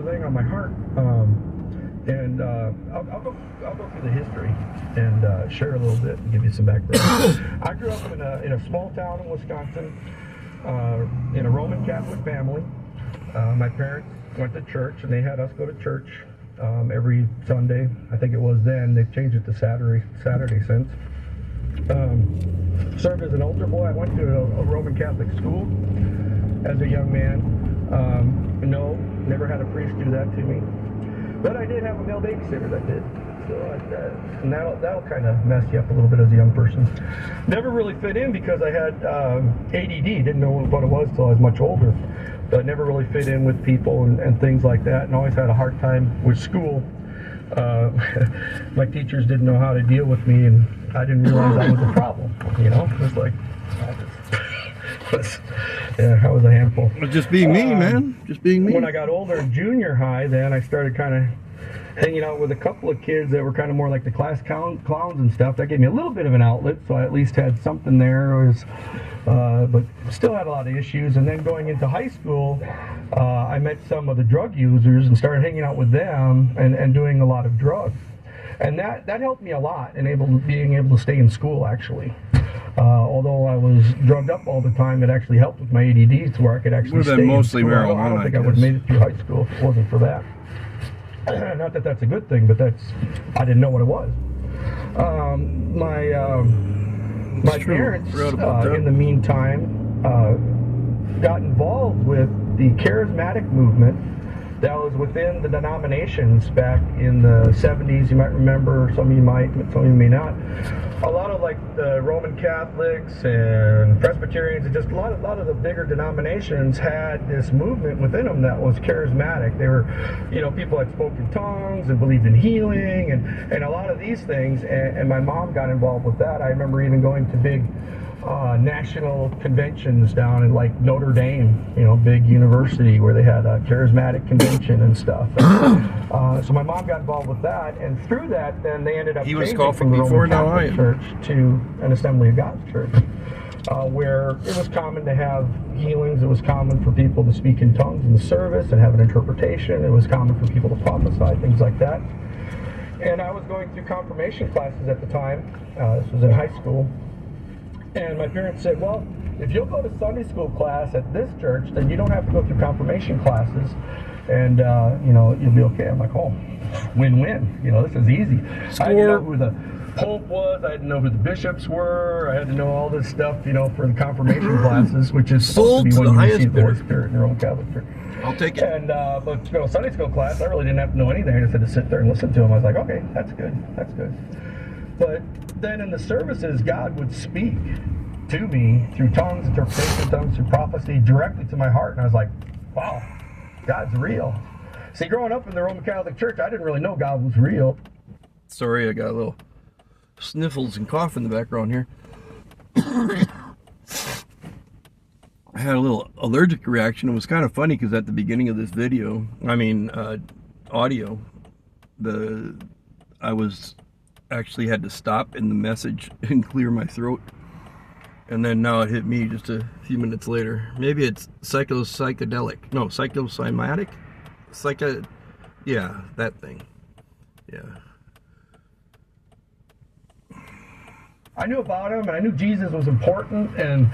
other thing on my heart, and I'll go through the history and share a little bit and give you some background. I grew up in a small town in Wisconsin, in a Roman Catholic family. My parents went to church, and they had us go to church every Sunday. I think it was then. They've changed it to Saturday since. Served as an altar boy. I went to a Roman Catholic school as a young man. No, never had a priest do that to me. But I did have a male babysitter that did. So and that'll kind of mess you up a little bit as a young person. Never really fit in because I had ADD. Didn't know what it was until I was much older. But never really fit in with people and things like that. And always had a hard time with school. My teachers didn't know how to deal with me, and I didn't realize I was a problem. You know, it was like, I was a handful. Just being me, man. Just being me. When I got older in junior high, then I started kind of hanging out with a couple of kids that were kind of more like the class clowns and stuff. That gave me a little bit of an outlet, so I at least had something there. But still had a lot of issues. And then going into high school, I met some of the drug users and started hanging out with them and doing a lot of drugs. And that helped me a lot in being able to stay in school, actually. Although I was drugged up all the time, it actually helped with my ADD to where I could actually stay mostly in school. marijuana, I don't think I would have made it through high school if it wasn't for that. Not that that's a good thing, but I didn't know what it was. My parents, in the meantime, got involved with the charismatic movement that was within the denominations back in the 70s. You might remember, some of you might, some of you may not. A lot of like the Roman Catholics and Presbyterians and just a lot of the bigger denominations had this movement within them that was charismatic. They were, people that spoke in tongues and believed in healing and a lot of these things. And my mom got involved with that. I remember even going to big national conventions down in like Notre Dame, big university where they had a charismatic convention and stuff. And, so my mom got involved with that, and through that, then they ended up changing from the Roman Catholic Church to an Assembly of God church, where it was common to have healings. It was common for people to speak in tongues in the service and have an interpretation. It was common for people to prophesy, things like that. And I was going through confirmation classes at the time. This was in high school. And my parents said, well, if you'll go to Sunday school class at this church, then you don't have to go through confirmation classes, and, you'll be okay. I'm like, oh, win-win. This is easy. I had to know who the Pope was. I had to know who the bishops were. I had to know all this stuff, for the confirmation classes, which is supposed to be when you receive the Holy Spirit in the Roman Catholic Church. I'll take it. And, but, Sunday school class, I really didn't have to know anything. I just had to sit there and listen to them. I was like, okay, that's good. That's good. But then in the services, God would speak to me through tongues, interpretation of tongues, through prophecy, directly to my heart. And I was like, wow, God's real. See, growing up in the Roman Catholic Church, I didn't really know God was real. Sorry, I got a little sniffles and cough in the background here. I had a little allergic reaction. It was kind of funny because at the beginning of this video, audio, I was actually had to stop in the message and clear my throat, and then now it hit me just a few minutes later. Maybe it's psychosomatic, yeah, that thing. Yeah, I knew about him, and I knew Jesus was important, and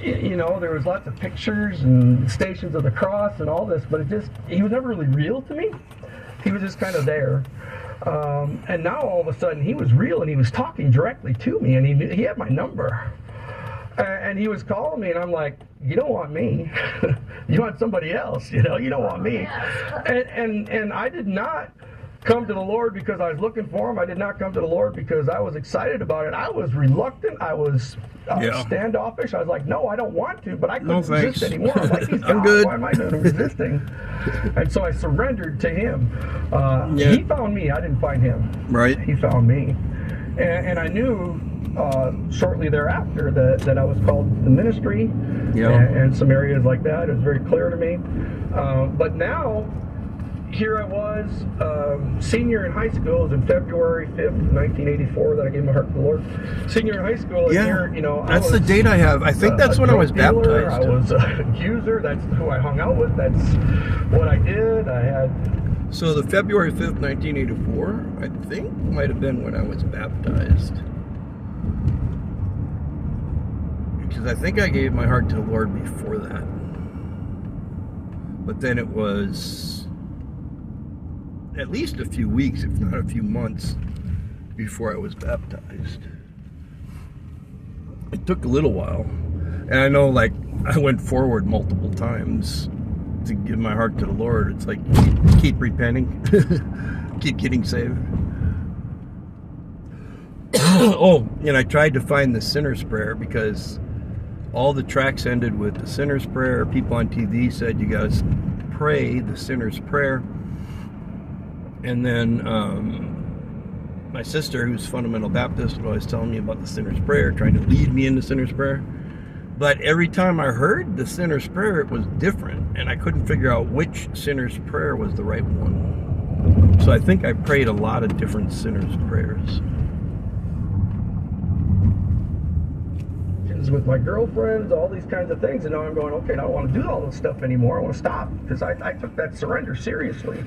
there was lots of pictures and stations of the cross and all this, but he was never really real to me. He was just kind of there. And now all of a sudden he was real, and he was talking directly to me, and he had my number, and he was calling me, and I'm like, you don't want me. You want somebody else, you don't want me. And I did not come to the Lord because I was looking for him. I did not come to the Lord because I was excited about it. I was reluctant. I was standoffish. I was like, no, I don't want to, but I couldn't resist anymore. I'm like, I'm good. Why am I resisting? And so I surrendered to him. He found me. I didn't find him. Right. He found me. And I knew shortly thereafter that I was called to the ministry and some areas like that. It was very clear to me. But now, here I was, senior in high school. It was in February 5th, 1984 that I gave my heart to the Lord. Senior in high school, and here, that's the date I have. I think that's when I was baptized. I was a user. That's who I hung out with. That's what I did. I had... So the February 5th, 1984, I think might have been when I was baptized. Because I think I gave my heart to the Lord before that. But then it was at least a few weeks, if not a few months, before I was baptized. It took a little while. And I know, like, I went forward multiple times to give my heart to the Lord. It's like, keep repenting, keep getting saved. Oh, and I tried to find the sinner's prayer because all the tracks ended with the sinner's prayer. People on TV said you guys pray the sinner's prayer. And then my sister, who's fundamental Baptist, was always telling me about the sinner's prayer, trying to lead me into sinner's prayer. But every time I heard the sinner's prayer, it was different, and I couldn't figure out which sinner's prayer was the right one. So I think I prayed a lot of different sinner's prayers. With my girlfriends, all these kinds of things, and now I'm going, okay, I don't want to do all this stuff anymore. I want to stop, because I took that surrender seriously.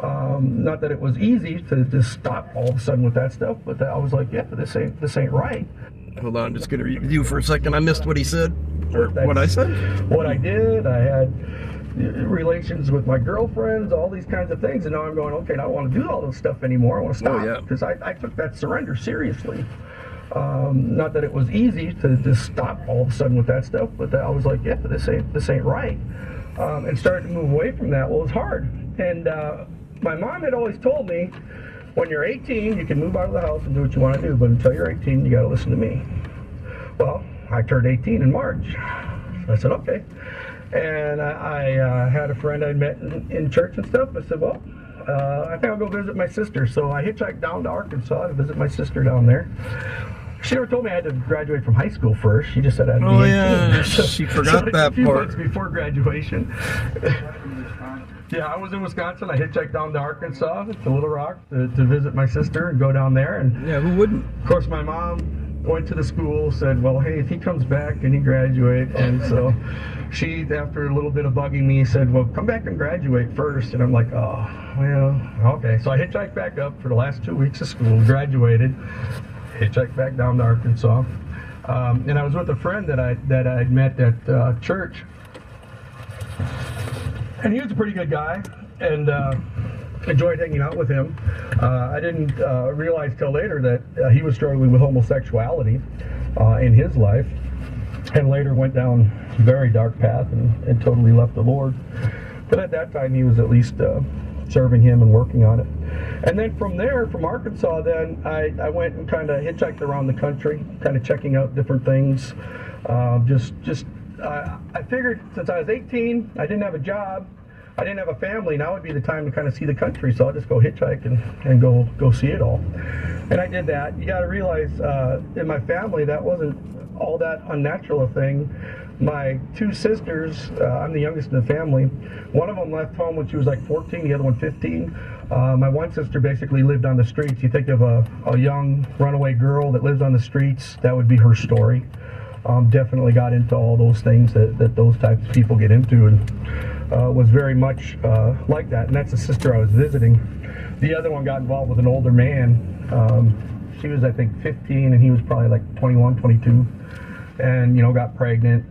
Not that it was easy to just stop all of a sudden with that stuff, but I was like, yeah, this ain't right. Hold on, I'm just going to review for a second. I missed what he said, or what I said. What I did, I had relations with my girlfriends, all these kinds of things, and now I'm going, okay, I don't want to do all this stuff anymore. I want to stop, because I took that surrender seriously. Not that it was easy to just stop all of a sudden with that stuff, but I was like, yeah, this ain't right. And started to move away from that. Well, it was hard. And my mom had always told me, when you're 18, you can move out of the house and do what you want to do, but until you're 18, you got to listen to me. Well, I turned 18 in March. So I said, okay. And I had a friend I'd met in church and stuff. I said, well, I think I'll go visit my sister. So I hitchhiked down to Arkansas to visit my sister down there. She never told me I had to graduate from high school first. She just said I had to be 18. Yeah, she forgot that a few part. months before graduation. Yeah, I was in Wisconsin. I hitchhiked down to Arkansas, to Little Rock, to visit my sister and go down there. And yeah, who wouldn't? Of course, my mom went to the school, said, well, hey, if he comes back, can he graduate? And so she, after a little bit of bugging me, said, well, come back and graduate first. And I'm like, oh, well, okay. So I hitchhiked back up for the last 2 weeks of school, graduated, hitchhiked back down to Arkansas. And I was with a friend that I'd met at church. And he was a pretty good guy, and enjoyed hanging out with him. I didn't realize till later that he was struggling with homosexuality in his life, and later went down a very dark path and totally left the Lord. But at that time, he was at least serving him and working on it. And then from there, from Arkansas, then I went and kind of hitchhiked around the country, kind of checking out different things. I figured since I was 18, I didn't have a job, I didn't have a family, now would be the time to kind of see the country, so I'll just go hitchhike and go see it all. And I did that. You got to realize, in my family, that wasn't all that unnatural a thing. My two sisters, I'm the youngest in the family, one of them left home when she was like 14, the other one 15. My one sister basically lived on the streets. You think of a young runaway girl that lives on the streets, that would be her story. Definitely got into all those things that those types of people get into, and was very much like that. And that's the sister I was visiting. The other one got involved with an older man. She was, I think, 15, and he was probably like 21, 22, and got pregnant.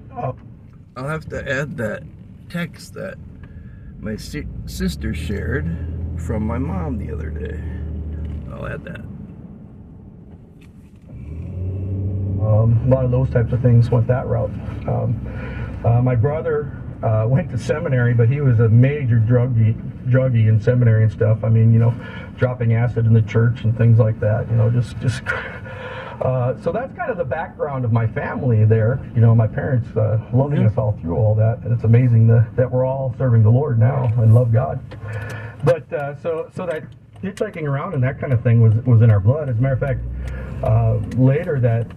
I'll have to add that text that my sister shared from my mom the other day. I'll add that. A lot of those types of things went that route. My brother went to seminary, but he was a major druggie in seminary and stuff. I mean, dropping acid in the church and things like that. So that's kind of the background of my family there. My parents loving us all through all that, and it's amazing that we're all serving the Lord now and love God. But so that hitchhiking around and that kind of thing was in our blood. As a matter of fact, later that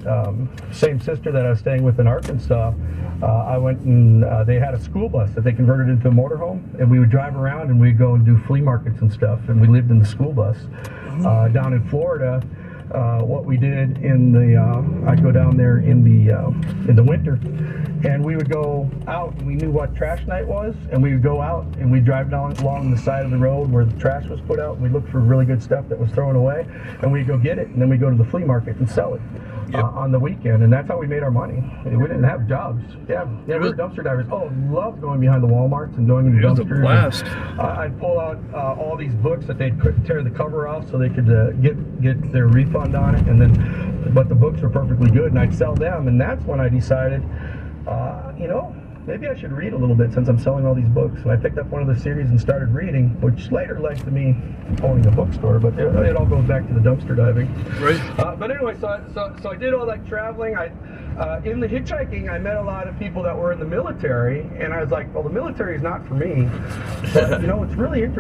same sister that I was staying with in Arkansas, I went and they had a school bus that they converted into a motorhome, and we would drive around and we'd go and do flea markets and stuff, and we lived in the school bus. Down in Florida, what we did in the I'd go down there in the winter, and we would go out, and we knew what trash night was, and we would go out and we'd drive down along the side of the road where the trash was put out, and we'd look for really good stuff that was thrown away, and we'd go get it, and then we'd go to the flea market and sell it. Yep. On the weekend, and that's how we made our money. We didn't have jobs. Yeah, we were dumpster divers. Oh, loved going behind the Walmarts and going into dumpsters. It was a blast. I'd pull out all these books that they'd tear the cover off so they could get their refund on it, and then, but the books were perfectly good, and I'd sell them, and that's when I decided, you know, maybe I should read a little bit since I'm selling all these books. And I picked up one of the series and started reading, which later led to me owning a bookstore, but it all goes back to the dumpster diving. Right. But anyway, so I did all that traveling. In the hitchhiking, I met a lot of people that were in the military, and I was like, well, the military is not for me. But, you know, it's really interesting.